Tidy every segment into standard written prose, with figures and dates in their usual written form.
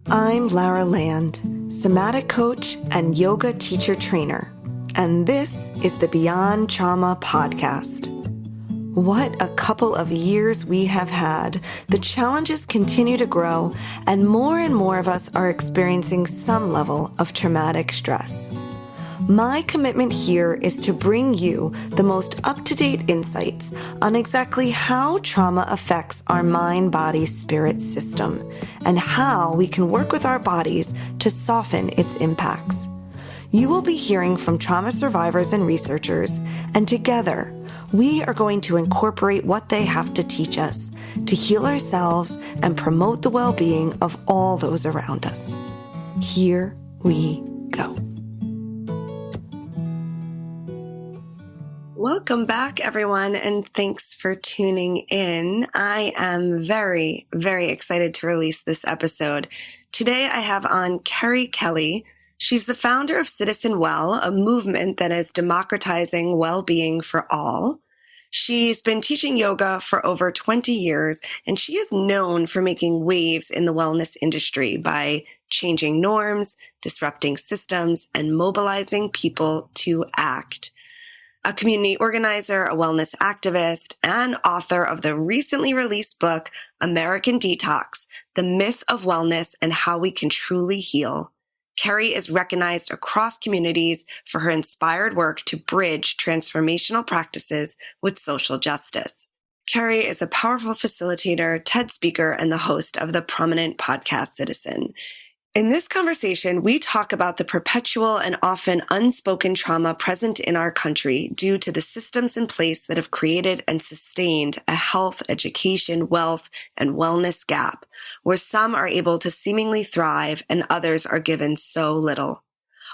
I'm Lara Land, somatic coach and yoga teacher trainer, and this is the Beyond Trauma podcast. What a couple of years we have had. The challenges continue to grow, and more of us are experiencing some level of traumatic stress. My commitment here is to bring you the most up-to-date insights on exactly how trauma affects our mind, body, spirit system, and how we can work with our bodies to soften its impacts. You will be hearing from trauma survivors and researchers, and together, we are going to incorporate what they have to teach us to heal ourselves and promote the well-being of all those around us. Here we go. Welcome back, everyone, and thanks for tuning in. I am very excited to release this episode. Today, I have on Kerri Kelly. She's the founder of CTZNWELL, a movement that is democratizing well-being for all. She's been teaching yoga for over 20 years, and she is known for making waves in the wellness industry by changing norms, disrupting systems, and mobilizing people to act. A community organizer, a wellness activist, and author of the recently released book, American Detox, The Myth of Wellness and How We Can Truly Heal. Kerri is recognized across communities for her inspired work to bridge transformational practices with social justice. Kerri is a powerful facilitator, TED speaker, and the host of the prominent podcast Citizen. In this conversation, we talk about the perpetual and often unspoken trauma present in our country due to the systems in place that have created and sustained a health, education, wealth, and wellness gap, where some are able to seemingly thrive and others are given so little.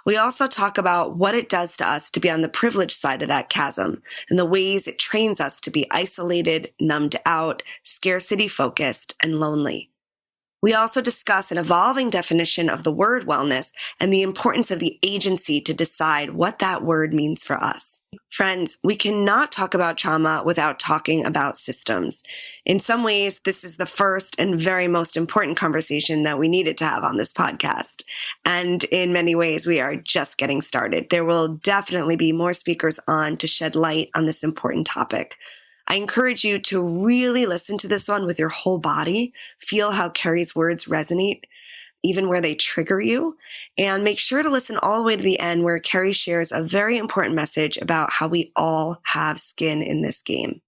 We also talk about what it does to us to be on the privileged side of that chasm and the ways it trains us to be isolated, numbed out, scarcity-focused, and lonely. We also discuss an evolving definition of the word wellness and the importance of the agency to decide what that word means for us. Friends, we cannot talk about trauma without talking about systems. In some ways, this is the first and very most important conversation that we needed to have on this podcast. And in many ways, we are just getting started. There will definitely be more speakers on to shed light on this important topic. I encourage you to really listen to this one with your whole body, feel how Kerri's words resonate, even where they trigger you, and make sure to listen all the way to the end where Kerri shares a very important message about how we all have skin in this game.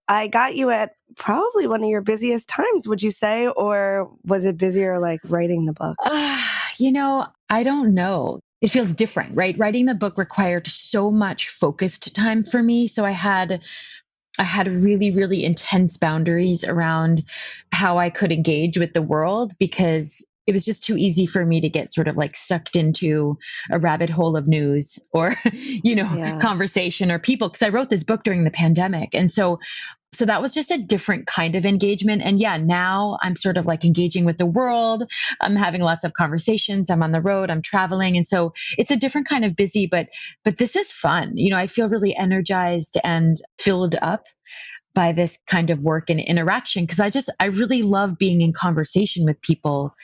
I got you at probably one of your busiest times, would you say, or was it busier like writing the book? I don't know. It feels different, right? Writing the book required so much focused time for me. So I had really intense boundaries around how I could engage with the world because it was just too easy for me to get sort of like sucked into a rabbit hole of news or, conversation or people. Because I wrote this book during the pandemic. And so that was just a different kind of engagement. And yeah, now I'm sort of like engaging with the world. I'm having lots of conversations. I'm on the road. I'm traveling. And so it's a different kind of busy, but this is fun. I feel really energized and filled up by this kind of work and interaction because I really love being in conversation with people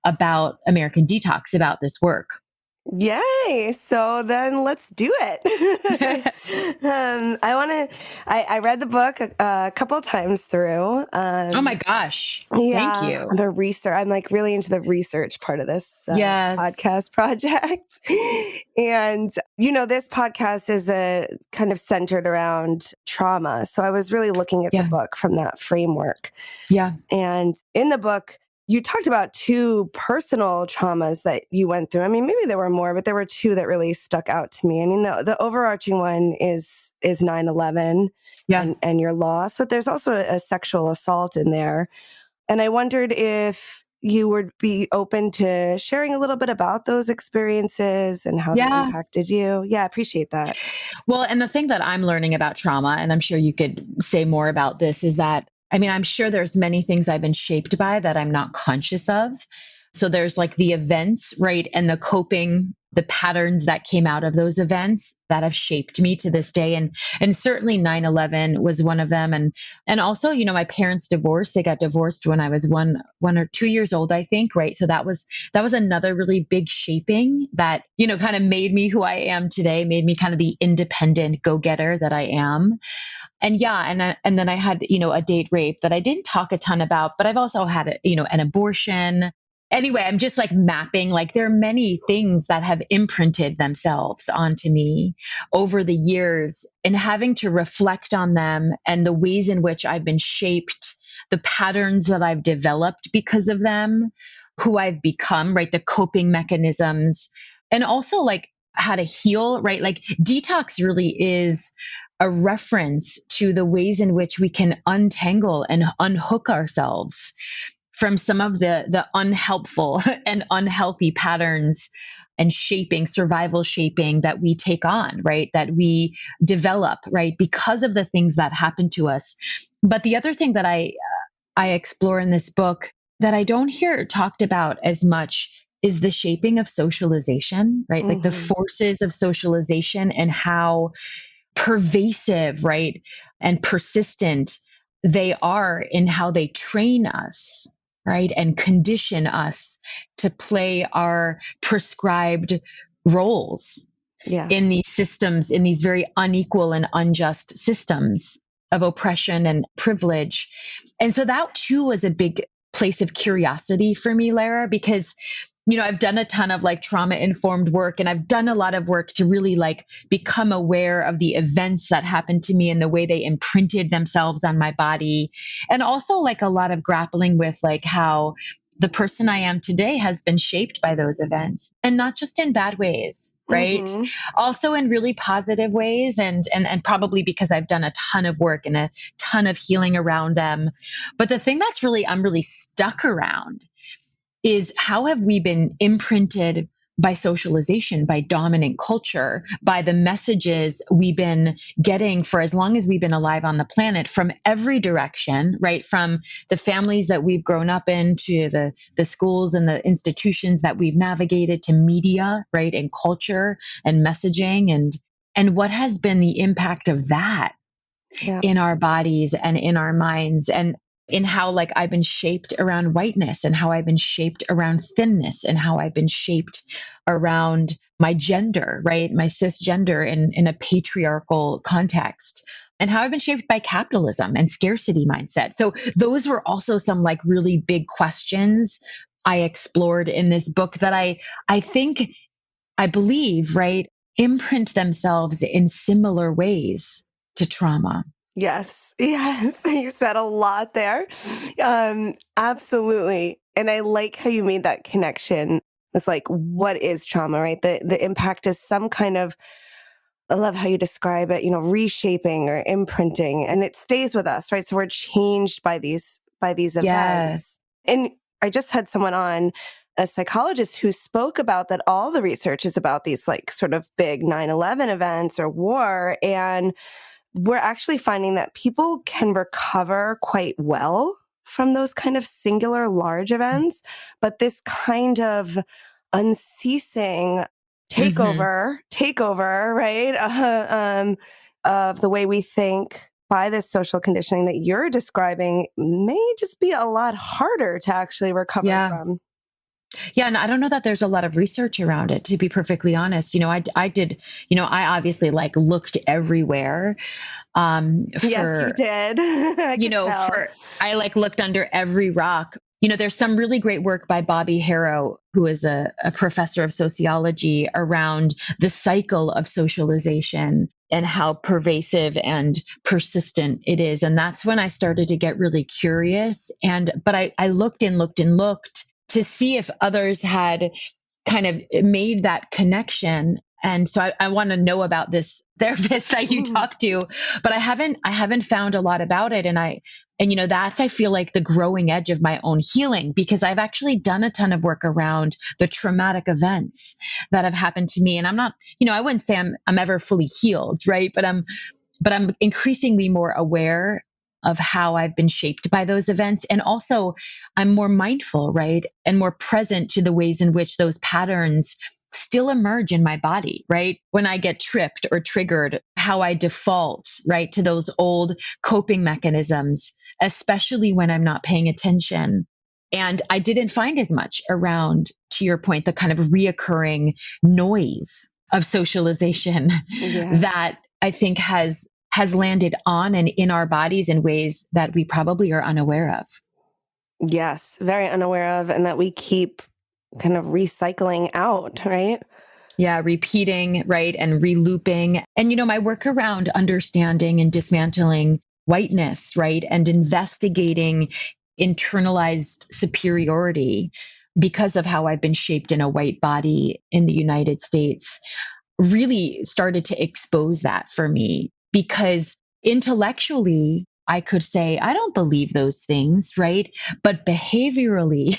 about American Detox, about this work. Yay. So then let's do it. I read the book a couple of times through. Oh my gosh. Yeah, thank you. The research. I'm like really into the research part of this podcast project. And, this podcast is kind of centered around trauma. So I was really looking at the book from that framework. Yeah. And in the book, you talked about two personal traumas that you went through. I mean, maybe there were more, but there were two that really stuck out to me. I mean, the overarching one is 9/11 and your loss, but there's also a sexual assault in there. And I wondered if you would be open to sharing a little bit about those experiences and how they impacted you. Yeah, I appreciate that. Well, and the thing that I'm learning about trauma, and I'm sure you could say more about this, is that I'm sure there's many things I've been shaped by that I'm not conscious of. So there's like the events, right? And the coping the patterns that came out of those events that have shaped me to this day. And certainly 9/11 was one of them. And also, my parents divorced. They got divorced when I was one or 2 years old, I think, right? So that was another really big shaping that, kind of made me who I am today, made me kind of the independent go-getter that I am. And yeah, and then I had, a date rape that I didn't talk a ton about, but I've also had, an abortion. Anyway, I'm just like mapping, like there are many things that have imprinted themselves onto me over the years, and having to reflect on them and the ways in which I've been shaped, the patterns that I've developed because of them, who I've become, right? The coping mechanisms, and also like how to heal, right? Like detox really is a reference to the ways in which we can untangle and unhook ourselves from some of the unhelpful and unhealthy patterns and survival shaping that we take on, right? That we develop, right? Because of the things that happen to us. But the other thing that I explore in this book that I don't hear talked about as much is the shaping of socialization, right? Like the forces of socialization and how pervasive, right? And persistent they are in how they train us, right? And condition us to play our prescribed roles in these systems, in these very unequal and unjust systems of oppression and privilege. And so that too was a big place of curiosity for me, Lara, because I've done a ton of like trauma informed work, and I've done a lot of work to really like become aware of the events that happened to me and the way they imprinted themselves on my body. And also like a lot of grappling with like how the person I am today has been shaped by those events, and not just in bad ways, right? Also in really positive ways, and probably because I've done a ton of work and a ton of healing around them. But the thing that's I'm really stuck around is how have we been imprinted by socialization, by dominant culture, by the messages we've been getting for as long as we've been alive on the planet from every direction, right? From the families that we've grown up in to the schools and the institutions that we've navigated to media, right? And culture and messaging, and what has been the impact of that in our bodies and in our minds, and in how like I've been shaped around whiteness, and how I've been shaped around thinness, and how I've been shaped around my gender, right? My cisgender in a patriarchal context, and how I've been shaped by capitalism and scarcity mindset. So those were also some like really big questions I explored in this book that I believe, right, imprint themselves in similar ways to trauma. Yes. You said a lot there. Absolutely. And I like how you made that connection. It's like, what is trauma, right? The impact is some kind of, I love how you describe it, reshaping or imprinting, and it stays with us, right? So we're changed by these events. And I just had someone on, a psychologist, who spoke about that all the research is about these like sort of big 9/11 events or war. And we're actually finding that people can recover quite well from those kind of singular large events, but this kind of unceasing takeover, right? Of the way we think by this social conditioning that you're describing may just be a lot harder to actually recover from. Yeah. And I don't know that there's a lot of research around it, to be perfectly honest. I did, I obviously like looked everywhere. Yes, you did. I like looked under every rock. There's some really great work by Bobby Harrow, who is a professor of sociology, around the cycle of socialization and how pervasive and persistent it is. And that's when I started to get really curious. But I looked and looked and looked to see if others had kind of made that connection. And so I want to know about this therapist that you talked to, but I haven't found a lot about it. And that's, I feel like, the growing edge of my own healing, because I've actually done a ton of work around the traumatic events that have happened to me. And I'm not, I wouldn't say I'm ever fully healed, right? But I'm increasingly more aware of how I've been shaped by those events. And also I'm more mindful, right? And more present to the ways in which those patterns still emerge in my body, right? When I get tripped or triggered, how I default, right, to those old coping mechanisms, especially when I'm not paying attention. And I didn't find as much around, to your point, the kind of reoccurring noise of socialization Yeah. that I think has landed on and in our bodies in ways that we probably are unaware of. Yes, very unaware of, and that we keep kind of recycling out, right? Yeah, repeating, right, and relooping. And, my work around understanding and dismantling whiteness, right, and investigating internalized superiority because of how I've been shaped in a white body in the United States really started to expose that for me because intellectually, I could say, I don't believe those things, right? But behaviorally,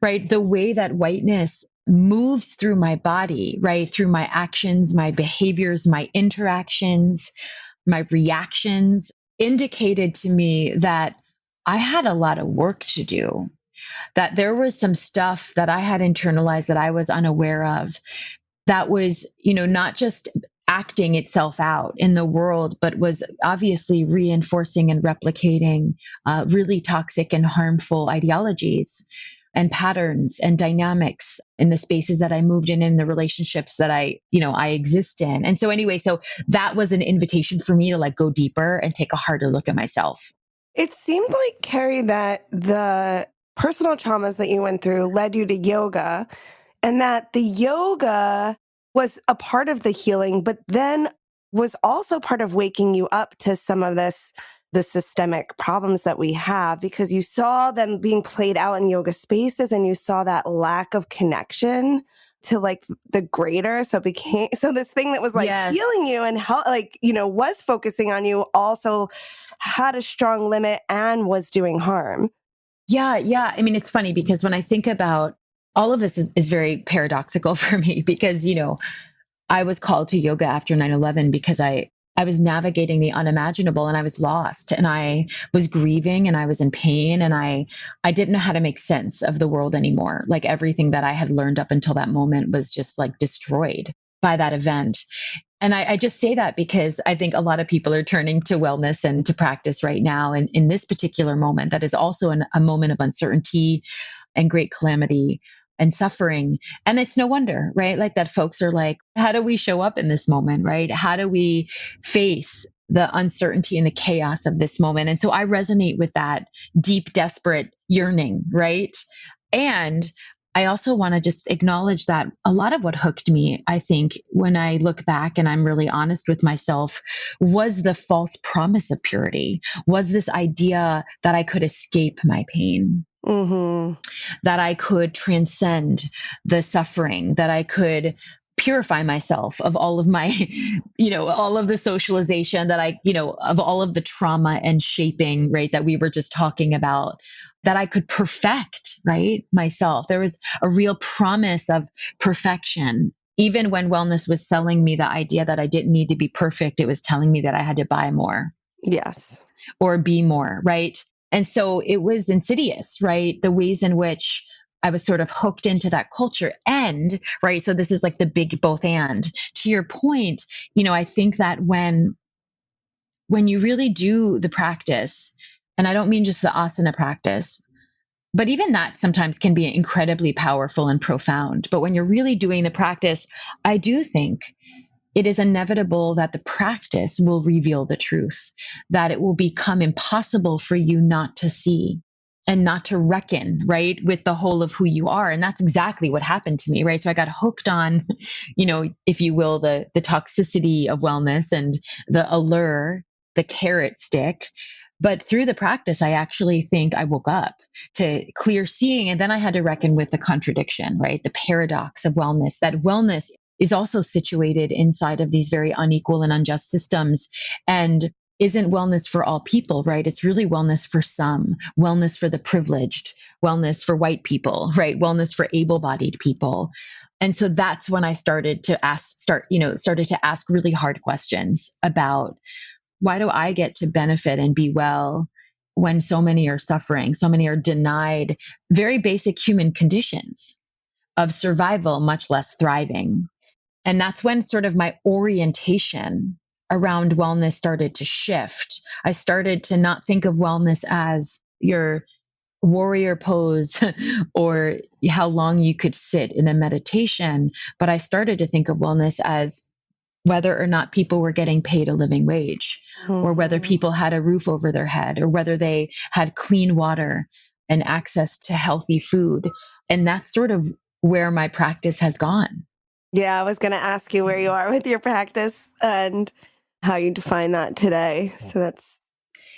right, the way that whiteness moves through my body, right, through my actions, my behaviors, my interactions, my reactions, indicated to me that I had a lot of work to do, that there was some stuff that I had internalized that I was unaware of that was, not just acting itself out in the world, but was obviously reinforcing and replicating really toxic and harmful ideologies and patterns and dynamics in the spaces that I moved in the relationships that I exist in. And so anyway, so that was an invitation for me to like go deeper and take a harder look at myself. It seemed like, Kerri, that the personal traumas that you went through led you to yoga, and that the yoga was a part of the healing, but then was also part of waking you up to some of the systemic problems that we have, because you saw them being played out in yoga spaces and you saw that lack of connection to like the greater. So it became, so this thing that was like Yes. healing you and was focusing on you also had a strong limit and was doing harm. Yeah. Yeah. I mean, it's funny because when I think about all of this is very paradoxical for me because, I was called to yoga after 9/11 because I was navigating the unimaginable and I was lost and I was grieving and I was in pain and I didn't know how to make sense of the world anymore. Like everything that I had learned up until that moment was just like destroyed by that event. And I just say that because I think a lot of people are turning to wellness and to practice right now. And in this particular moment, that is also a moment of uncertainty and great calamity and suffering. And it's no wonder, right? Like that folks are like, how do we show up in this moment, right? How do we face the uncertainty and the chaos of this moment? And so I resonate with that deep, desperate yearning, right? And I also want to just acknowledge that a lot of what hooked me, I think, when I look back and I'm really honest with myself, was the false promise of purity, was this idea that I could escape my pain. Mm-hmm. That I could transcend the suffering, that I could purify myself of all of my, all of the socialization that of all of the trauma and shaping, right, that we were just talking about, that I could perfect, right, myself. There was a real promise of perfection. Even when wellness was selling me the idea that I didn't need to be perfect, it was telling me that I had to buy more. Yes. Or be more, right? And so it was insidious, right? The ways in which I was sort of hooked into that culture. And, right, so this is like the big both and. To your point, I think that when you really do the practice, and I don't mean just the asana practice, but even that sometimes can be incredibly powerful and profound. But when you're really doing the practice, I do think it is inevitable that the practice will reveal the truth, that it will become impossible for you not to see and not to reckon, right, with the whole of who you are. And that's exactly what happened to me, right? So I got hooked on, if you will, the toxicity of wellness and the allure, the carrot stick. But through the practice, I actually think I woke up to clear seeing. And then I had to reckon with the contradiction, right? The paradox of wellness, that wellness is also situated inside of these very unequal and unjust systems and isn't wellness for all people, right? It's really wellness for some, wellness for the privileged, wellness for white people, right? Wellness for able-bodied people. And so that's when I started to ask really hard questions about, why do I get to benefit and be well when so many are suffering, so many are denied very basic human conditions? of survival, much less thriving. And that's when sort of my orientation around wellness started to shift. I started to not think of wellness as your warrior pose or how long you could sit in a meditation, but I started to think of wellness as whether or not people were getting paid a living wage, or whether people had a roof over their head, or whether they had clean water and access to healthy food. And that's sort of where my practice has gone. Yeah, I was going to ask you where you are with your practice and how you define that today. So that's...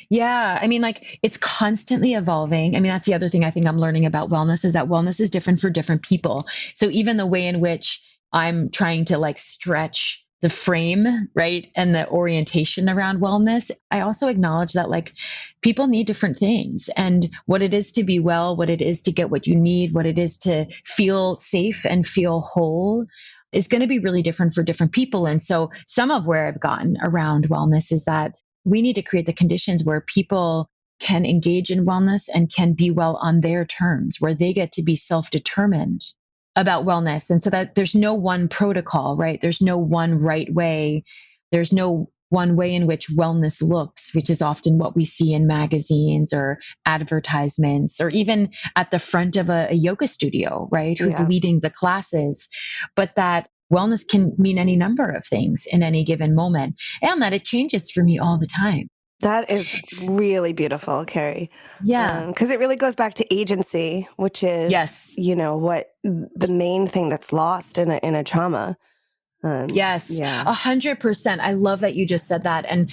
Yeah. I mean, like it's constantly evolving. I mean, that's the other thing I think I'm learning about wellness is that wellness is different for different people. So even the way in which I'm trying to like stretch the frame, right, and the orientation around wellness, I also acknowledge that like people need different things, and what it is to be well, what it is to get what you need, what it is to feel safe and feel whole is going to be really different for different people. And so some of where I've gotten around wellness is that we need to create the conditions where people can engage in wellness and can be well on their terms, where they get to be self-determined about wellness. And so that there's no one protocol, right? There's no one right way. There's no one way in which wellness looks, which is often what we see in magazines or advertisements, or even at the front of a yoga studio, right? Who's leading the classes. But that wellness can mean any number of things in any given moment, and that it changes for me all the time. That is really beautiful, Kerri. Yeah. Because it really goes back to agency, which is, what the main thing that's lost in a trauma. Yes, 100%. I love that you just said that. And,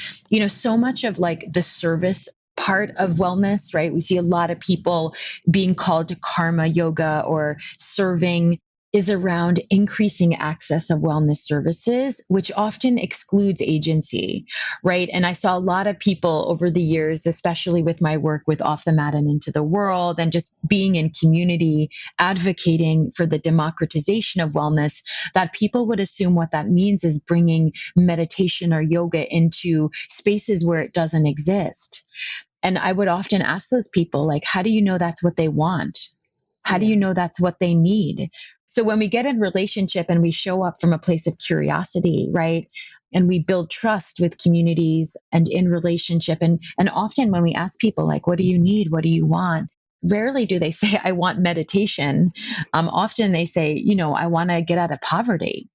so much of like the service part of wellness, right? We see a lot of people being called to karma yoga or serving is around increasing access of wellness services, which often excludes agency, right? And I saw a lot of people over the years, especially with my work with Off the Mat and Into the World, and just being in community, advocating for the democratization of wellness, that people would assume what that means is bringing meditation or yoga into spaces where it doesn't exist. And I would often ask those people, like, how do you know that's what they want? How do you know that's what they need? So when we get in relationship and we show up from a place of curiosity, right? And we build trust with communities and in relationship. And often when we ask people like, what do you need? What do you want? Rarely do they say, I want meditation. Often they say, I want to get out of poverty.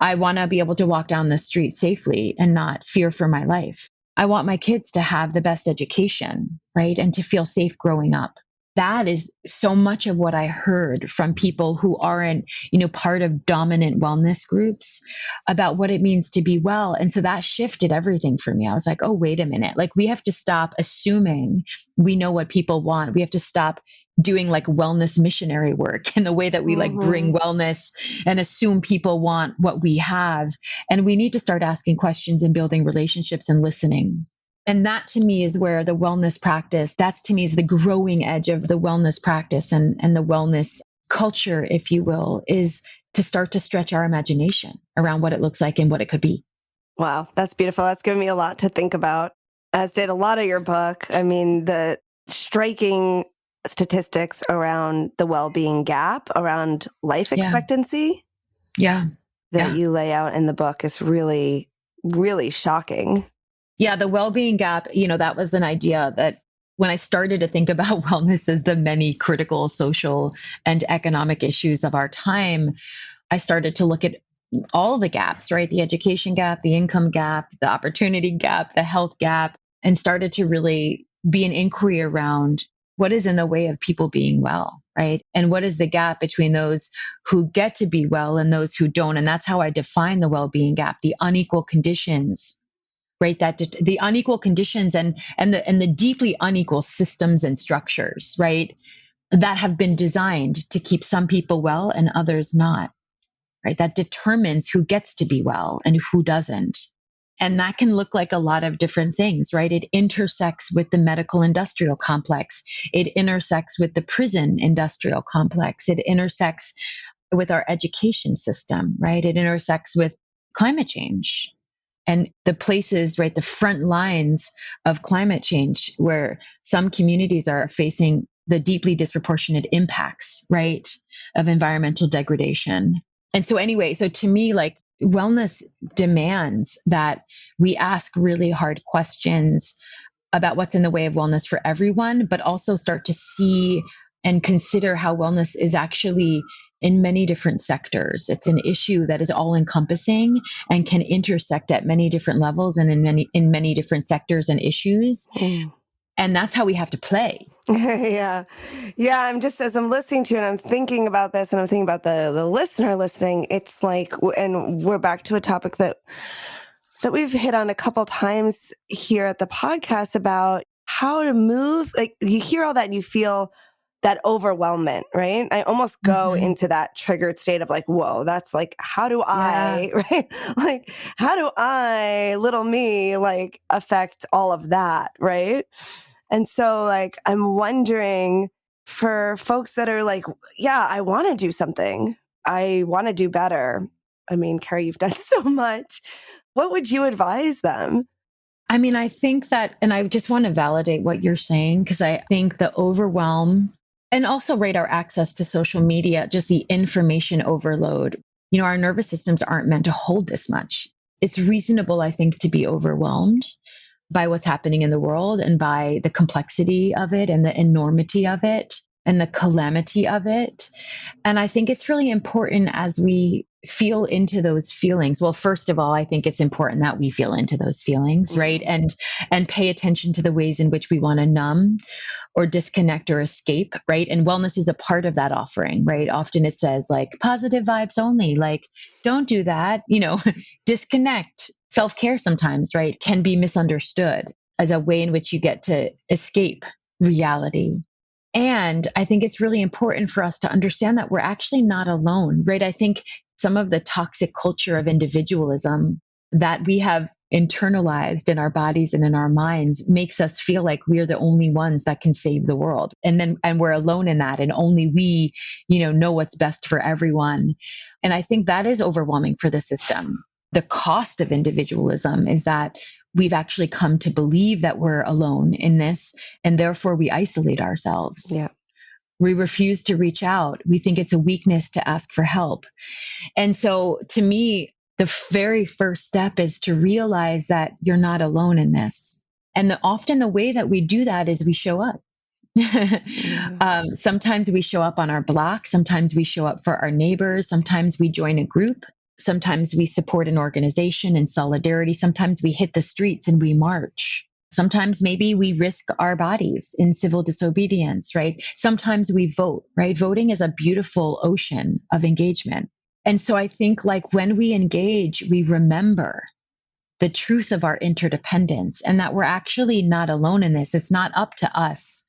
I want to be able to walk down the street safely and not fear for my life. I want my kids to have the best education, right? And to feel safe growing up. That is so much of what I heard from people who aren't, part of dominant wellness groups about what it means to be well. And so that shifted everything for me. I was like, oh, wait a minute. Like we have to stop assuming we know what people want. We have to stop doing like wellness missionary work in the way that we like bring wellness and assume people want what we have. And we need to start asking questions and building relationships and listening. And that to me is where the wellness practice, that's to me is the growing edge of the wellness practice and the wellness culture, if you will, is to start to stretch our imagination around what it looks like and what it could be. Wow, that's beautiful. That's given me a lot to think about, as did a lot of your book. I mean, the striking statistics around the well-being gap, around life expectancy that you lay out in the book is really, really shocking. Yeah, the well-being gap, that was an idea that when I started to think about wellness as the many critical social and economic issues of our time, I started to look at all the gaps, right? The education gap, the income gap, the opportunity gap, the health gap, and started to really be an inquiry around what is in the way of people being well, right? And what is the gap between those who get to be well and those who don't? And that's how I define the well-being gap, the unequal conditions, right? That the unequal conditions and the deeply unequal systems and structures, right? That have been designed to keep some people well and others not, right? That determines who gets to be well and who doesn't. And that can look like a lot of different things, right? It intersects with the medical industrial complex. It intersects with the prison industrial complex. It intersects with our education system, right? It intersects with climate change. And the places, right, the front lines of climate change where some communities are facing the deeply disproportionate impacts, right, of environmental degradation. And so anyway, so to me, like wellness demands that we ask really hard questions about what's in the way of wellness for everyone, but also start to see and consider how wellness is actually in many different sectors. It's an issue that is all encompassing and can intersect at many different levels and in many different sectors and issues. And that's how we have to play. Yeah. Yeah. I'm just, as I'm listening to it, I'm thinking about this and I'm thinking about the listener listening. It's like, and we're back to a topic that we've hit on a couple times here at the podcast about how to move. Like you hear all that and you feel that overwhelmment, right? I almost go into that triggered state of like, whoa, that's like, how do I, right? Like, how do I, little me, like affect all of that, right? And so like, I'm wondering for folks that are like, yeah, I want to do something. I want to do better. I mean, Kerri, you've done so much. What would you advise them? I mean, I think that, and I just want to validate what you're saying, because I think the overwhelm and also right, our access to social media, just the information overload, our nervous systems aren't meant to hold this much. It's reasonable, I think, to be overwhelmed by what's happening in the world and by the complexity of it and the enormity of it and the calamity of it. And I think it's really important as we feel into those feelings. Well, first of all, I think it's important that we feel into those feelings, right? And pay attention to the ways in which we want to numb or disconnect or escape, right? And wellness is a part of that offering, right? Often it says like positive vibes only, like don't do that, disconnect. Self-care sometimes, right, can be misunderstood as a way in which you get to escape reality. And I think it's really important for us to understand that we're actually not alone, right? I think some of the toxic culture of individualism that we have internalized in our bodies and in our minds makes us feel like we're the only ones that can save the world. And we're alone in that. And only we, know what's best for everyone. And I think that is overwhelming for the system. The cost of individualism is that we've actually come to believe that we're alone in this, and therefore we isolate ourselves. Yeah. We refuse to reach out. We think it's a weakness to ask for help. And so to me, the very first step is to realize that you're not alone in this. And often the way that we do that is we show up. Sometimes we show up on our block. Sometimes we show up for our neighbors. Sometimes we join a group. Sometimes we support an organization in solidarity. Sometimes we hit the streets and we march. Sometimes maybe we risk our bodies in civil disobedience, right? Sometimes we vote, right? Voting is a beautiful ocean of engagement. And so I think like when we engage, we remember the truth of our interdependence and that we're actually not alone in this. It's not up to us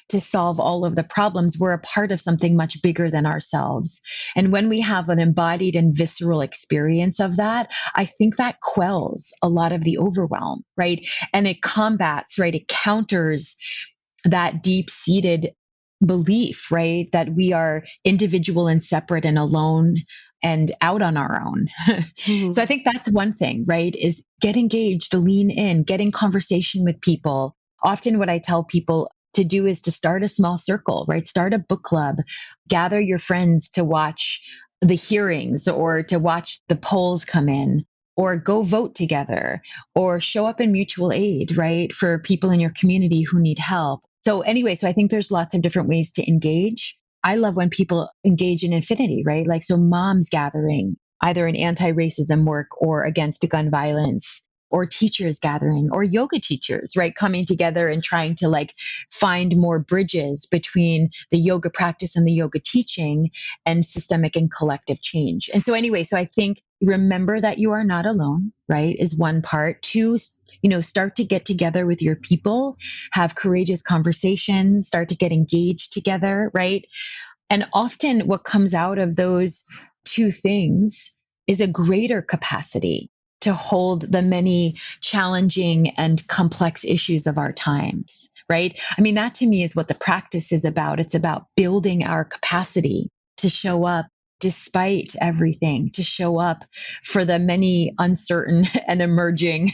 to solve all of the problems. We're a part of something much bigger than ourselves. And when we have an embodied and visceral experience of that, I think that quells a lot of the overwhelm, right? And it combats, right? It counters that deep-seated belief, right? That we are individual and separate and alone and out on our own. So I think that's one thing, right? Is get engaged, lean in, get in conversation with people. Often what I tell people to do is to start a small circle, right? Start a book club, gather your friends to watch the hearings or to watch the polls come in, or go vote together, or show up in mutual aid, right? For people in your community who need help. So anyway, so I think there's lots of different ways to engage. I love when people engage in infinity, right? Like, so moms gathering, either in anti-racism work or against gun violence, or teachers gathering, or yoga teachers, right? Coming together and trying to like find more bridges between the yoga practice and the yoga teaching and systemic and collective change. And so anyway, so I think remember that you are not alone, right? Is one part. Two, start to get together with your people, have courageous conversations, start to get engaged together, right? And often what comes out of those two things is a greater capacity to hold the many challenging and complex issues of our times, right? I mean, that to me is what the practice is about. It's about building our capacity to show up despite everything, to show up for the many uncertain and emerging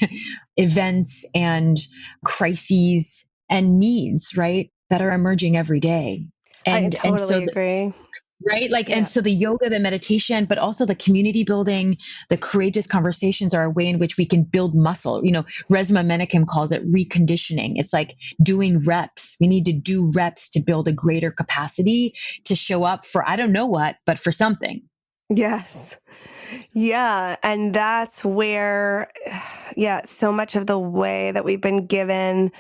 events and crises and needs, right? that are emerging every day. I And so totally agree. right? Like, and Yeah. so the yoga, the meditation, but also the community building, the courageous conversations are a way in which we can build muscle. Resma Menakem calls it reconditioning. It's like doing reps. We need to do reps to build a greater capacity to show up for, I don't know what, but for something. Yes. Yeah. And that's where, yeah, so much of the way that we've been given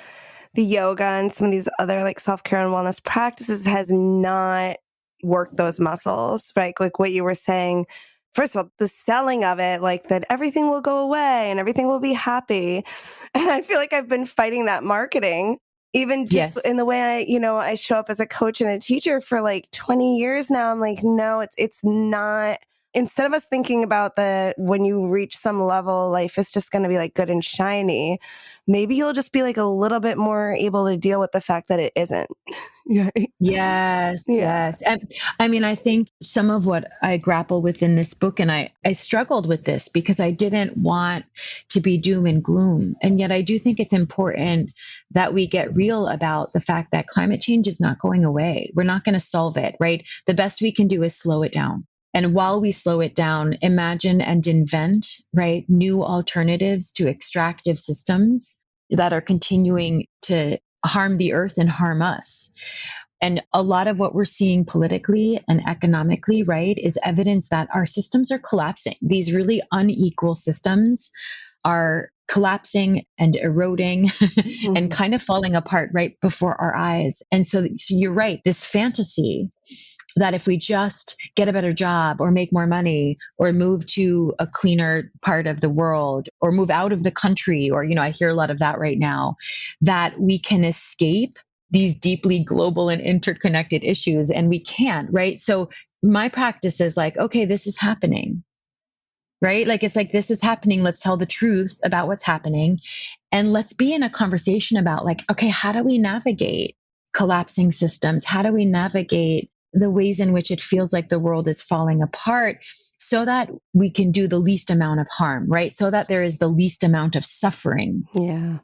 the yoga and some of these other like self-care and wellness practices has not worked those muscles, right? Like what you were saying, first of all, the selling of it, like that everything will go away and everything will be happy. And I feel like I've been fighting that marketing, even just Yes. in the way I show up as a coach and a teacher for like 20 years now. I'm like, no, it's not. Instead of us thinking about when you reach some level, life is just going to be like good and shiny, maybe you'll just be like a little bit more able to deal with the fact that it isn't. Yeah. Yes, Yeah. yes. And I mean, I think some of what I grapple with in this book, and I struggled with this because I didn't want to be doom and gloom. And yet I do think it's important that we get real about the fact that climate change is not going away. We're not going to solve it, right? The best we can do is slow it down. And while we slow it down, imagine and invent, right, new alternatives to extractive systems that are continuing to harm the earth and harm us. And a lot of what we're seeing politically and economically, right, is evidence that our systems are collapsing. These really unequal systems are collapsing and eroding and Mhm. kind of falling apart right before our eyes. And so you're right, this fantasy that if we just get a better job or make more money or move to a cleaner part of the world or move out of the country, or, I hear a lot of that right now, that we can escape these deeply global and interconnected issues. And we can't, right? So my practice is like, okay, this is happening, right? Like, it's like, this is happening. Let's tell the truth about what's happening. And let's be in a conversation about like, okay, how do we navigate collapsing systems? How do we navigate the ways in which it feels like the world is falling apart so that we can do the least amount of harm, right? So that there is the least amount of suffering, Yeah.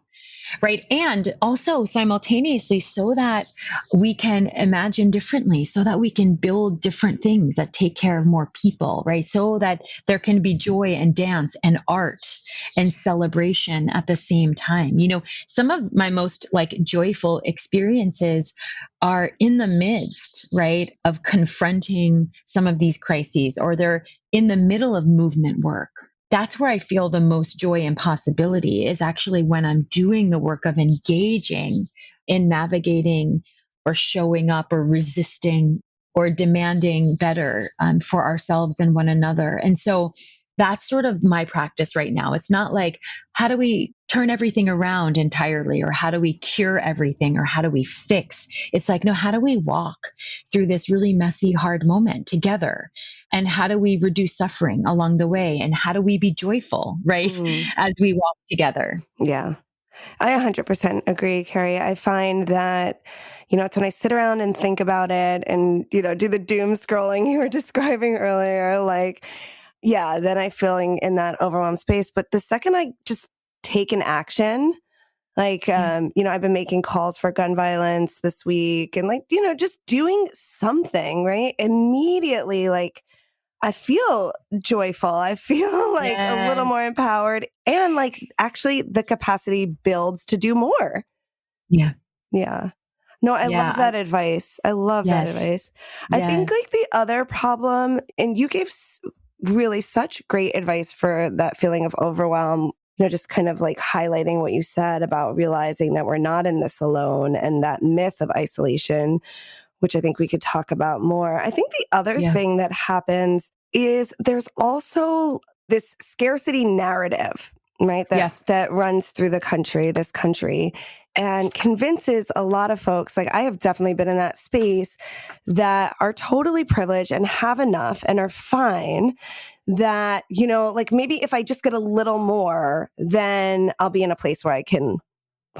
right? And also simultaneously, so that we can imagine differently, so that we can build different things that take care of more people, right? So that there can be joy and dance and art and celebration at the same time. Some of my most like joyful experiences are in the midst, right, of confronting some of these crises, or they're in the middle of movement work. That's where I feel the most joy and possibility is actually when I'm doing the work of engaging in navigating or showing up or resisting or demanding better for ourselves and one another. And so that's sort of my practice right now. It's not like, how do we turn everything around entirely, or how do we cure everything, or how do we fix? It's like, no, how do we walk through this really messy, hard moment together? And how do we reduce suffering along the way? And how do we be joyful, right, as we walk together? Yeah. I 100% agree, Kerri. I find that, it's when I sit around and think about it and, do the doom scrolling you were describing earlier, like, yeah, then I feeling in that overwhelmed space. But the second I just take an action, like, Yeah. I've been making calls for gun violence this week and like, just doing something, right? Immediately, like, I feel joyful. I feel like a little Yeah. more empowered and like actually the capacity builds to do more. Yeah. Yeah. No, I Yeah. love that advice. I love that Yes. advice. I think like Yes. the other problem, and you gave really such great advice for that feeling of overwhelm, just kind of like highlighting what you said about realizing that we're not in this alone and that myth of isolation, which I think we could talk about more. I think the other Yeah. thing that happens is there's also this scarcity narrative, right? Yeah. That runs through this country, and convinces a lot of folks, like I have definitely been in that space, that are totally privileged and have enough and are fine, that, like maybe if I just get a little more, then I'll be in a place where I can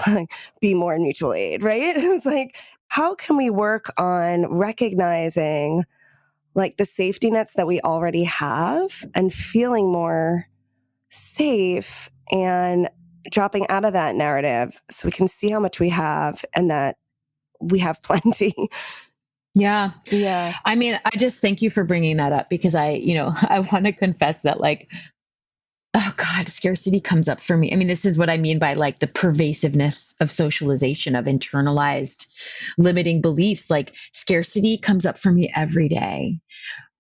like be more mutual aid, right? It's like, how can we work on recognizing like the safety nets that we already have and feeling more safe and dropping out of that narrative so we can see how much we have and that we have plenty. Yeah. Yeah. I mean, I just thank you for bringing that up because I want to confess that like, oh God, scarcity comes up for me. I mean, this is what I mean by like the pervasiveness of socialization, of internalized limiting beliefs. Like scarcity comes up for me every day.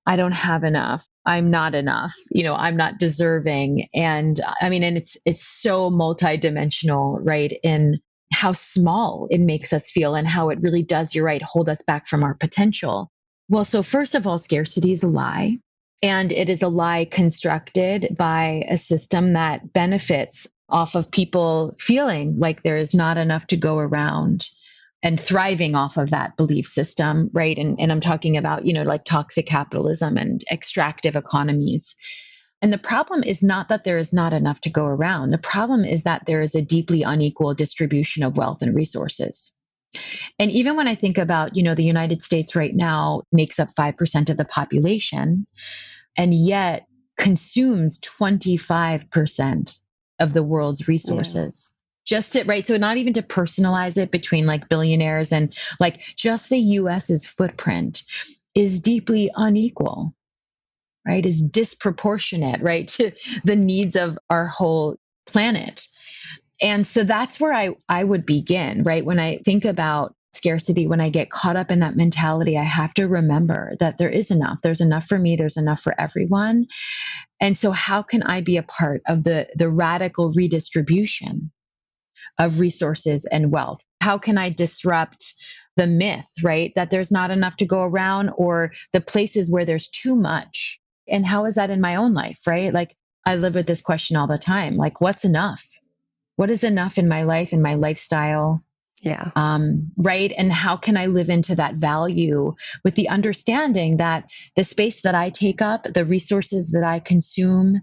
I don't have enough. I'm not enough. I'm not deserving. And I mean, and it's so multidimensional, right? In how small it makes us feel and how it really does, you're right, hold us back from our potential. Well, so first of all, scarcity is a lie. And it is a lie constructed by a system that benefits off of people feeling like there is not enough to go around and thriving off of that belief system, right? And I'm talking about, like toxic capitalism and extractive economies. And the problem is not that there is not enough to go around. The problem is that there is a deeply unequal distribution of wealth and resources. And even when I think about, the United States right now makes up 5% of the population and yet consumes 25% of the world's resources. Just it, right? So not even to personalize it between like billionaires and like just the US's footprint is deeply unequal, right? Is disproportionate, right? To the needs of our whole planet. And so that's where I would begin, right? When I think about scarcity, when I get caught up in that mentality, I have to remember that there is enough. There's enough for me. There's enough for everyone. And so how can I be a part of the radical redistribution of resources and wealth? How can I disrupt the myth, right? That there's not enough to go around or the places where there's too much. And how is that in my own life, right? Like I live with this question all the time. Like, what's enough? What is enough in my life, in my lifestyle? Yeah. Right. And how can I live into that value with the understanding that the space that I take up, the resources that I consume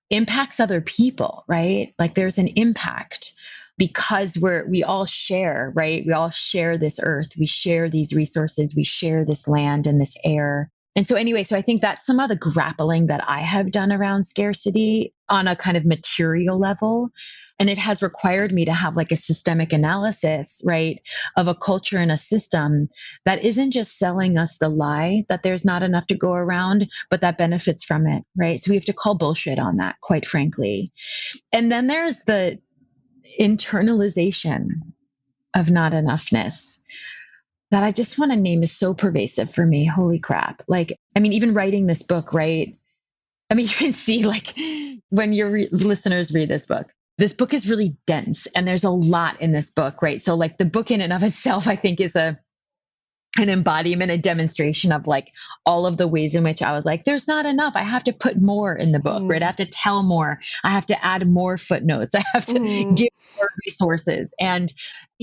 impacts other people, right? Like there's an impact because we all share, right? We all share this earth. We share these resources. We share this land and this air. And so anyway, so I think that's some of the grappling that I have done around scarcity on a kind of material level. And it has required me to have like a systemic analysis, right, of a culture and a system that isn't just selling us the lie that there's not enough to go around, but that benefits from it, right? So we have to call bullshit on that, quite frankly. And then there's the internalization of not enoughness that I just want to name is so pervasive for me. Holy crap. Like, I mean, even writing this book, right? I mean, you can see like when your listeners read this book is really dense and there's a lot in this book, right? So like the book in and of itself, I think is an embodiment, a demonstration of like all of the ways in which I was like, there's not enough. I have to put more in the book, right? I have to tell more. I have to add more footnotes. I have to give more resources. And,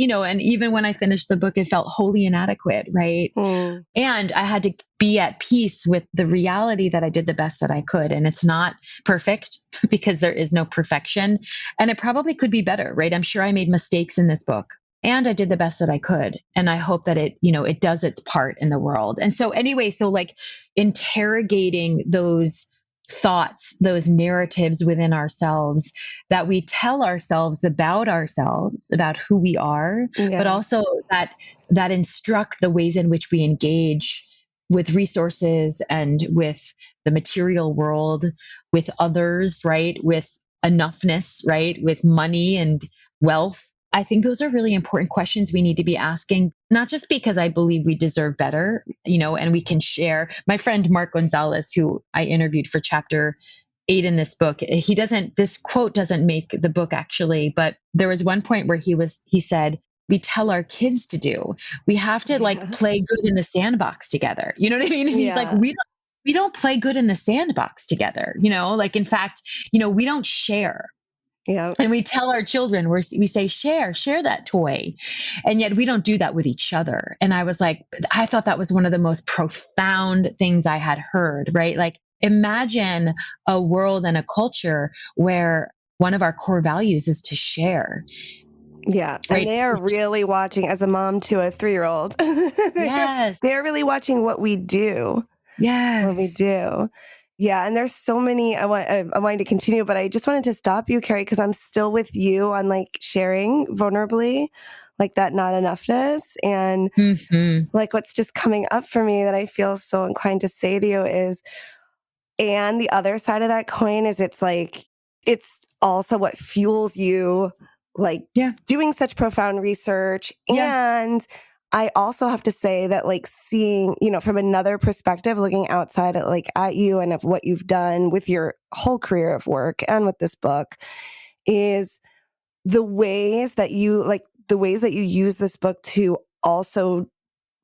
and even when I finished the book, it felt wholly inadequate, right? And I had to be at peace with the reality that I did the best that I could. And it's not perfect because there is no perfection. And it probably could be better, right? I'm sure I made mistakes in this book. And I did the best that I could. And I hope that it does its part in the world. And so anyway, so like interrogating those thoughts, those narratives within ourselves that we tell ourselves, about who we are, but also that instruct the ways in which we engage with resources and with the material world, with others, right? With enoughness, right? With money and wealth. I think those are really important questions we need to be asking, not just because I believe we deserve better, and we can share. My friend Mark Gonzalez, who I interviewed for chapter 8 in this book, this quote doesn't make the book actually, but there was one point where he said, we tell our kids to do. We have to like play good in the sandbox together. You know what I mean? And he's like, we don't play good in the sandbox together. Like in fact, we don't share. Yeah. And we tell our children, we say, share that toy. And yet we don't do that with each other. And I was like, I thought that was one of the most profound things I had heard, right? Like imagine a world and a culture where one of our core values is to share. Yeah. Right? And they are really watching, as a mom to a 3-year-old. Yes. They're really watching what we do. Yes. What we do. Yeah. And there's so many, I wanted to continue, but I just wanted to stop you, Kerri, because I'm still with you on like sharing vulnerably. like that not enoughness. And like what's just coming up for me that I feel so inclined to say to you is, and the other side of that coin is it's like, it's also what fuels you, like doing such profound research. And I also have to say that like seeing, from another perspective, looking outside at like at you and of what you've done with your whole career of work and with this book is the ways that you use this book to also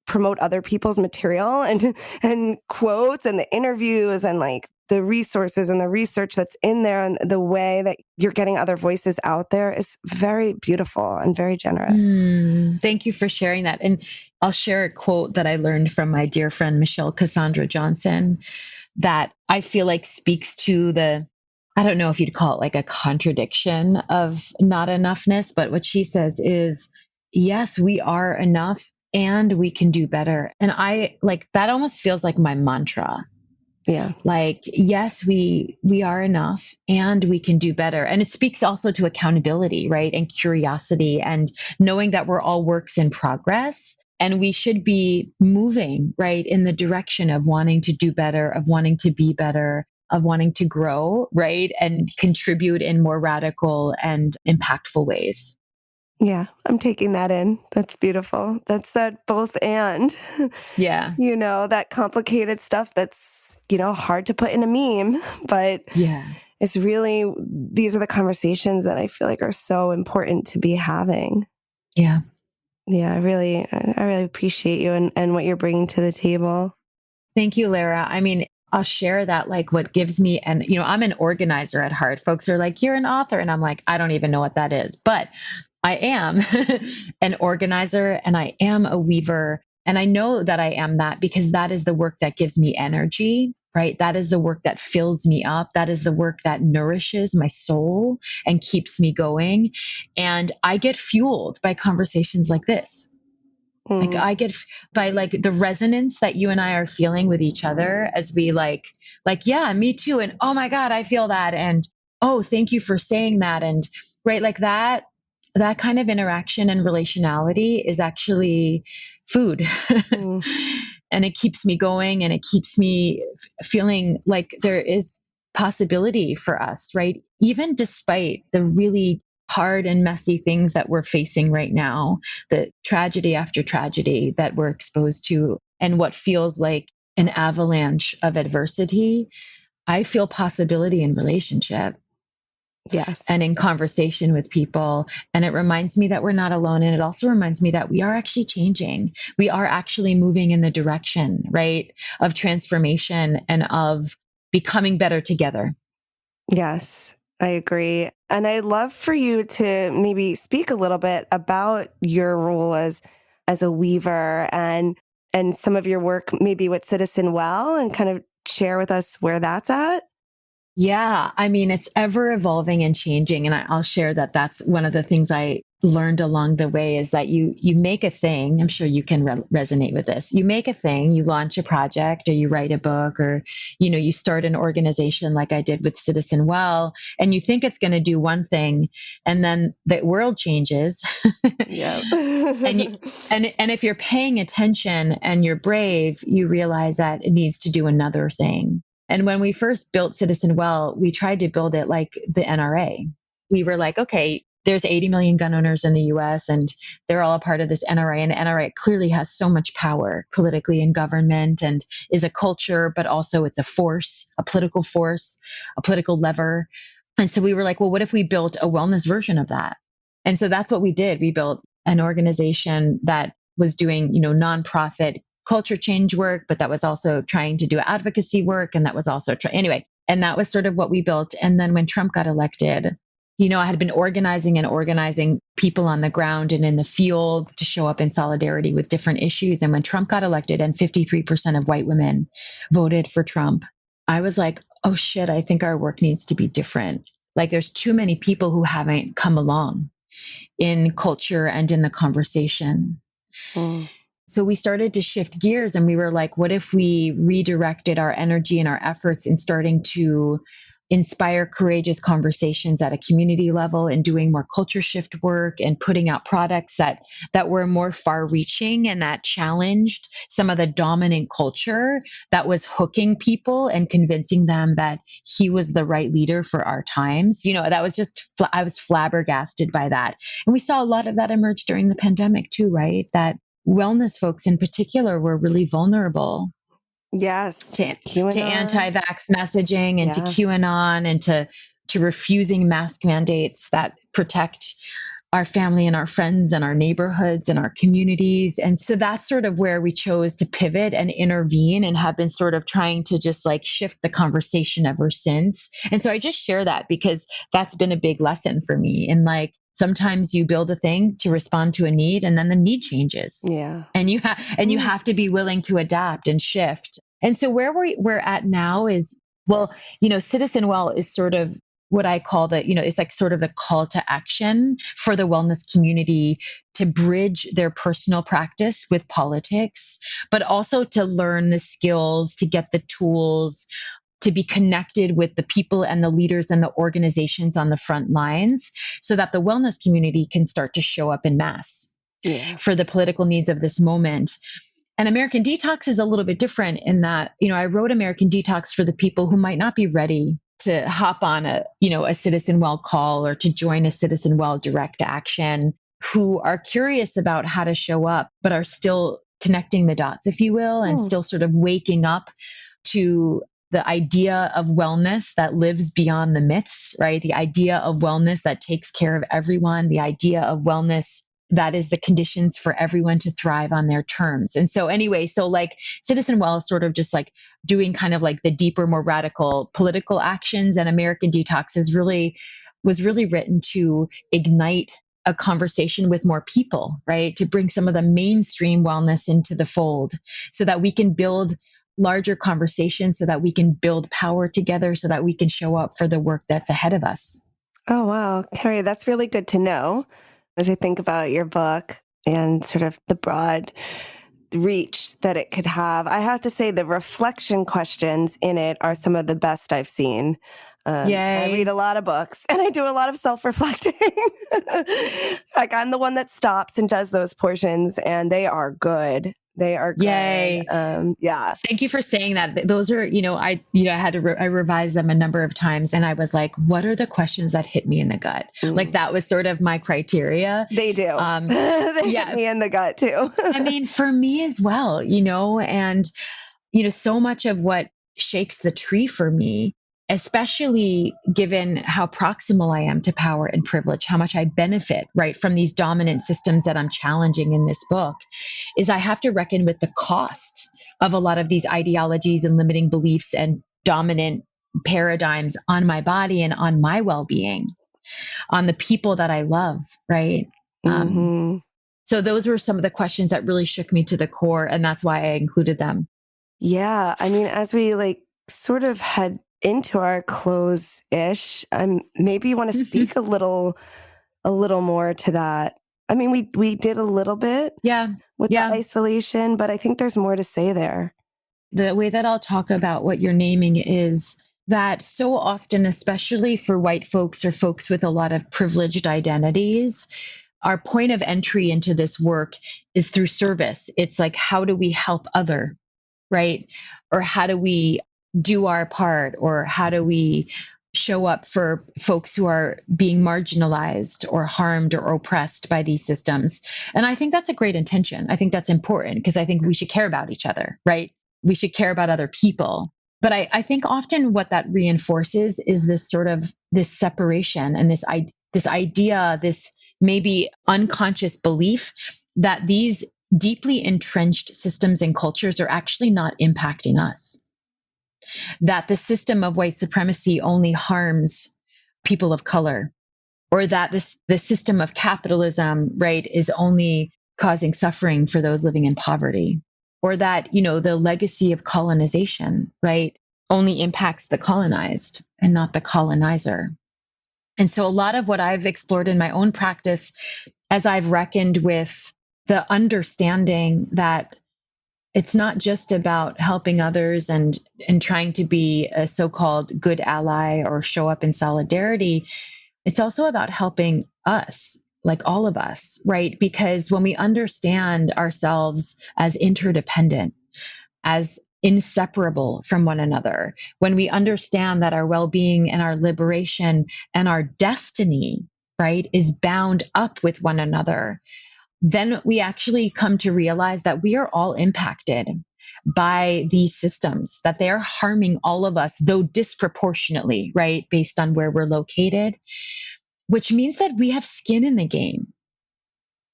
promote other people's material and quotes and the interviews and like the resources and the research that's in there and the way that you're getting other voices out there is very beautiful and very generous. Thank you for sharing that. And I'll share a quote that I learned from my dear friend, Michelle Cassandra Johnson, that I feel like speaks to I don't know if you'd call it like a contradiction of not enoughness, but what she says is, yes, we are enough and we can do better. And I like that almost feels like my mantra. Yeah. Like, yes, we are enough and we can do better. And it speaks also to accountability, right? And curiosity and knowing that we're all works in progress and we should be moving, right, in the direction of wanting to do better, of wanting to be better, of wanting to grow, right? And contribute in more radical and impactful ways. Yeah, I'm taking that in. That's beautiful. That's that both and. Yeah. That complicated stuff that's, hard to put in a meme, but it's really, these are the conversations that I feel like are so important to be having. Yeah. Yeah, I really appreciate you and what you're bringing to the table. Thank you, Lara. I mean, I'll share that like what gives me, and I'm an organizer at heart. Folks are like, you're an author. And I'm like, I don't even know what that is, but I am an organizer and I am a weaver. And I know that I am that because that is the work that gives me energy, right? That is the work that fills me up. That is the work that nourishes my soul and keeps me going. And I get fueled by conversations like this. Like I get by like the resonance that you and I are feeling with each other as we like, yeah, me too. And oh my God, I feel that. And oh, thank you for saying that. And right, like that kind of interaction and relationality is actually food. And it keeps me going and it keeps me feeling like there is possibility for us, right? Even despite the really hard and messy things that we're facing right now, the tragedy after tragedy that we're exposed to, and what feels like an avalanche of adversity, I feel possibility in relationship. Yes. And in conversation with people. And it reminds me that we're not alone. And it also reminds me that we are actually changing. We are actually moving in the direction, right, of transformation and of becoming better together. Yes, I agree. And I'd love for you to maybe speak a little bit about your role as a weaver and some of your work maybe with CTZNWELL and kind of share with us where that's at. Yeah, I mean, it's ever evolving and changing. And I'll share that that's one of the things I learned along the way is that you make a thing. I'm sure you can resonate with this. You make a thing, you launch a project or you write a book or, you start an organization like I did with CTZNWELL and you think it's going to do one thing and then the world changes. Yeah. and if you're paying attention and you're brave, you realize that it needs to do another thing. And when we first built CTZNWELL, we tried to build it like the NRA. We were like, okay, there's 80 million gun owners in the US and they're all a part of this NRA. And the NRA clearly has so much power politically in government and is a culture, but also it's a force, a political lever. And so we were like, well, what if we built a wellness version of that? And so that's what we did. We built an organization that was doing, nonprofit culture change work, but that was also trying to do advocacy work. And that was also, anyway, and that was sort of what we built. And then when Trump got elected, I had been organizing people on the ground and in the field to show up in solidarity with different issues. And when Trump got elected and 53% of white women voted for Trump, I was like, oh shit, I think our work needs to be different. Like there's too many people who haven't come along in culture and in the conversation. So we started to shift gears and we were like, what if we redirected our energy and our efforts in starting to inspire courageous conversations at a community level and doing more culture shift work and putting out products that were more far reaching and that challenged some of the dominant culture that was hooking people and convincing them that he was the right leader for our times. That was just, I was flabbergasted by that. And we saw a lot of that emerge during the pandemic too, right? That wellness folks in particular were really vulnerable. Yes. To anti-vax messaging and to Yeah. QAnon and to refusing mask mandates that protect our family and our friends and our neighborhoods and our communities. And so that's sort of where we chose to pivot and intervene and have been sort of trying to just like shift the conversation ever since. And so I just share that because that's been a big lesson for me. And like, sometimes you build a thing to respond to a need and then the need changes. Yeah. And you have to be willing to adapt and shift. And so where we're at now is, well, CTZNWELL is sort of what I call it's like sort of the call to action for the wellness community to bridge their personal practice with politics, but also to learn the skills, to get the tools, to be connected with the people and the leaders and the organizations on the front lines so that the wellness community can start to show up in mass for the political needs of this moment. And American Detox is a little bit different in that, I wrote American Detox for the people who might not be ready to hop on a CTZNWELL call or to join a CTZNWELL direct action, who are curious about how to show up, but are still connecting the dots, if you will, and still sort of waking up to the idea of wellness that lives beyond the myths, right? The idea of wellness that takes care of everyone, the idea of wellness that is the conditions for everyone to thrive on their terms. And so anyway, so like CTZNWELL is sort of just like doing kind of like the deeper, more radical political actions, and American Detox was really written to ignite a conversation with more people, right? To bring some of the mainstream wellness into the fold so that we can build larger conversations, so that we can build power together, so that we can show up for the work that's ahead of us. Oh, wow. Kerri, that's really good to know. As I think about your book and sort of the broad reach that it could have, I have to say the reflection questions in it are some of the best I've seen. I read a lot of books and I do a lot of self-reflecting. Like I'm the one that stops and does those portions, and they are good. They are good. Yay. Yeah. Thank you for saying that. Those are, I had to I revised them a number of times, and I was like, what are the questions that hit me in the gut? Like that was sort of my criteria. They do. They hit me in the gut too. I mean, for me as well, and, so much of what shakes the tree for me, especially given how proximal I am to power and privilege, how much I benefit, right, from these dominant systems that I'm challenging in this book, is I have to reckon with the cost of a lot of these ideologies and limiting beliefs and dominant paradigms on my body and on my well-being, on the people that I love, right? So those were some of the questions that really shook me to the core, and that's why I included them. Yeah. I mean, as we sort of head into our close-ish, maybe you want to speak a little more to that. I mean, we did a little bit with the isolation, but I think there's more to say there. The way that I'll talk about what you're naming is that so often, especially for white folks or folks with a lot of privileged identities, our point of entry into this work is through service. It's like, how do we help other, right? Or how do we do our part, or how do we show up for folks who are being marginalized or harmed or oppressed by these systems? And I think that's a great intention. I think that's important because I think we should care about each other, right? We should care about other people. But I think often what that reinforces is this sort of this separation and this idea, this maybe unconscious belief that these deeply entrenched systems and cultures are actually not impacting us. That the system of white supremacy only harms people of color, or that the system of capitalism, right, is only causing suffering for those living in poverty, or that, the legacy of colonization, right, only impacts the colonized and not the colonizer. And so a lot of what I've explored in my own practice, as I've reckoned with the understanding that It's not just about helping others and trying to be a so-called good ally or show up in solidarity. It's also about helping us, like all of us, right? Because when we understand ourselves as interdependent, as inseparable from one another, when we understand that our well-being and our liberation and our destiny, right, is bound up with one another, then we actually come to realize that we are all impacted by these systems, that they are harming all of us, though disproportionately, right, based on where we're located, which means that we have skin in the game.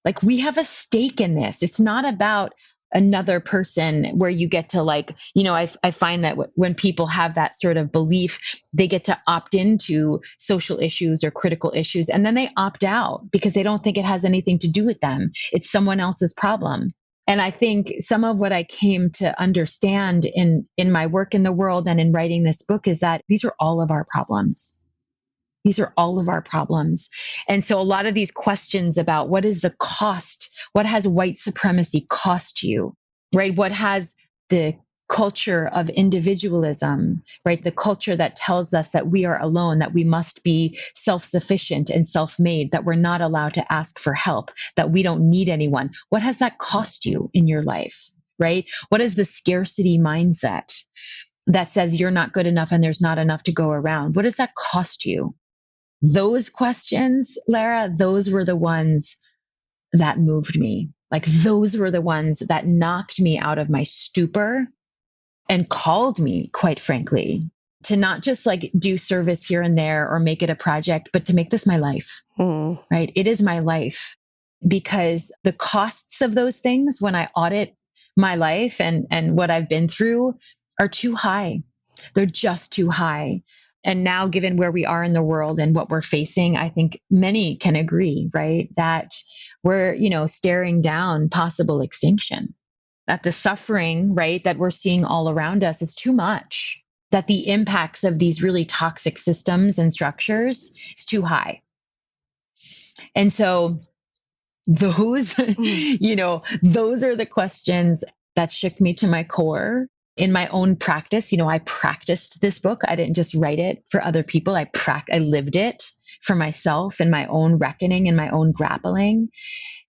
Like we have a stake in this. It's not about another person where you get to I find that when people have that sort of belief, they get to opt into social issues or critical issues, and then they opt out because they don't think it has anything to do with them. It's someone else's problem. And I think some of what I came to understand in my work in the world and in writing this book is that these are all of our problems. These are all of our problems. And so a lot of these questions about what is the cost? What has white supremacy cost you, right? What has the culture of individualism, right? The culture that tells us that we are alone, that we must be self-sufficient and self-made, that we're not allowed to ask for help, that we don't need anyone. What has that cost you in your life, right? What is the scarcity mindset that says you're not good enough and there's not enough to go around? What does that cost you? Those questions, Lara, those were the ones that moved me. Like those were the ones that knocked me out of my stupor and called me, quite frankly, to not just like do service here and there or make it a project, but to make this my life, right? It is my life, because the costs of those things when I audit my life and what I've been through are too high. They're just too high. And now, given where we are in the world and what we're facing, I think many can agree, right, that we're, staring down possible extinction, that the suffering, right, that we're seeing all around us is too much, that the impacts of these really toxic systems and structures is too high. And so those, those are the questions that shook me to my core. In my own practice, I practiced this book. I didn't just write it for other people. I lived it for myself in my own reckoning and my own grappling.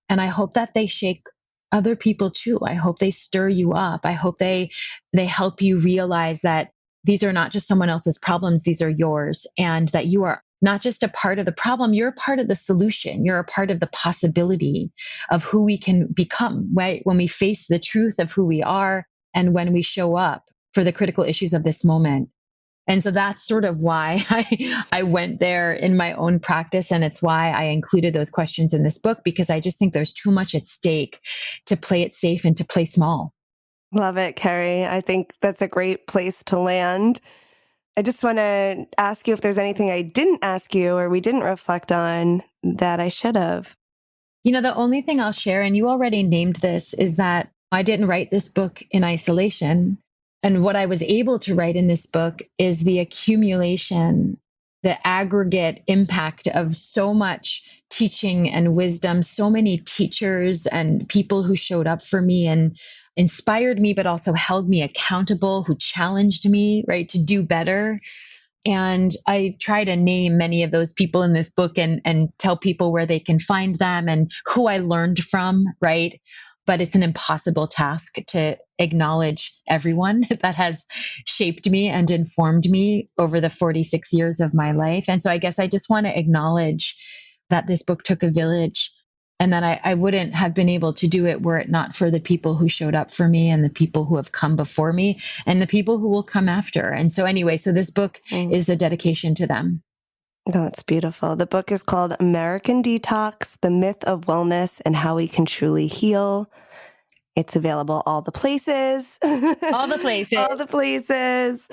And I hope that they shake other people too. I hope they stir you up. I hope they help you realize that these are not just someone else's problems. These are yours, and that you are not just a part of the problem, you're a part of the solution. You're a part of the possibility of who we can become, right? When we face the truth of who we are, and when we show up for the critical issues of this moment. And so that's sort of why I went there in my own practice. And it's why I included those questions in this book, because I just think there's too much at stake to play it safe and to play small. Love it, Kerri. I think that's a great place to land. I just want to ask you if there's anything I didn't ask you or we didn't reflect on that I should have. The only thing I'll share, and you already named this, is that I didn't write this book in isolation. And what I was able to write in this book is the accumulation, the aggregate impact of so much teaching and wisdom, so many teachers and people who showed up for me and inspired me, but also held me accountable, who challenged me, right, to do better. And I try to name many of those people in this book and tell people where they can find them and who I learned from, right? But it's an impossible task to acknowledge everyone that has shaped me and informed me over the 46 years of my life. And so I guess I just want to acknowledge that this book took a village, and that I wouldn't have been able to do it were it not for the people who showed up for me and the people who have come before me and the people who will come after. And so anyway, so this book is a dedication to them. Oh, it's beautiful. The book is called American Detox, The Myth of Wellness and How We Can Truly Heal. It's available all the places. All the places. All the places.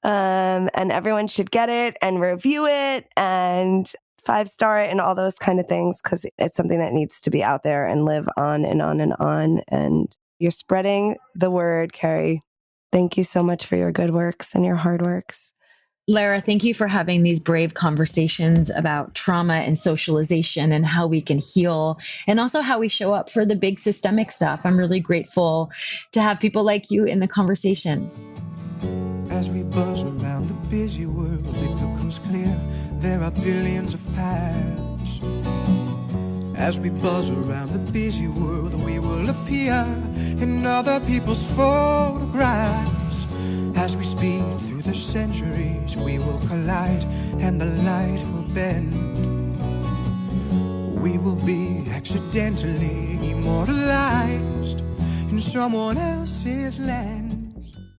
And everyone should get it and review it and 5-star it and all those kind of things, because it's something that needs to be out there and live on and on and on. And you're spreading the word, Kerri. Thank you so much for your good works and your hard works. Lara, thank you for having these brave conversations about trauma and socialization and how we can heal and also how we show up for the big systemic stuff. I'm really grateful to have people like you in the conversation. As we buzz around the busy world, it becomes clear there are billions of paths. As we buzz around the busy world, we will appear in other people's photographs. As we speed through the centuries, we will collide and the light will bend. We will be accidentally immortalized in someone else's land.